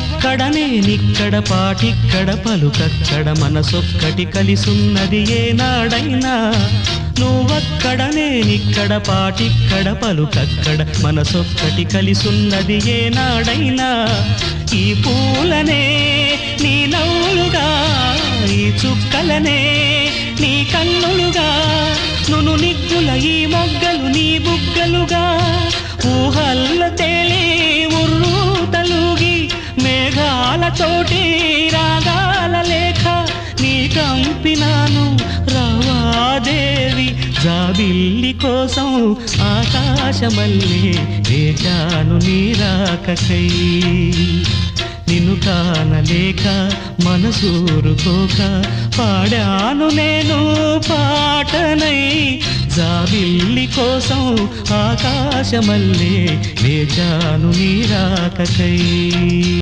నువ్వక్కడ నేనిక్కడ పాటిక్కడ పలుకక్కడ మనసొక్కటి కలిసున్నది ఏనాడైనా నువ్వక్కడ నేనిక్కడ పాటిక్కడ పలుకక్కడ మనసొక్కటి కలిసున్నది ఏనాడైనా ఈ పూలనే నీ నవ్వులుగా ఈ చుక్కలనే నీ కన్నులుగా నును నిగ్గుల ఈ మొగ్గలు నీ బుగ్గలుగా ఊహల్ల తేలి ఉర్రు తలుగి మేఘాలతోటి రాగాల లేఖ నీ కంపినాను రావాదేవి జాబిల్లి కోసం ఆకాశమల్లే వేచాను నీ రాకకై నిన్ను కానలేక మనసూరుకోక పాడాను నేను పాటనై జాబిల్లి కోసం ఆకాశమల్లే వేచాను నీ రాకకై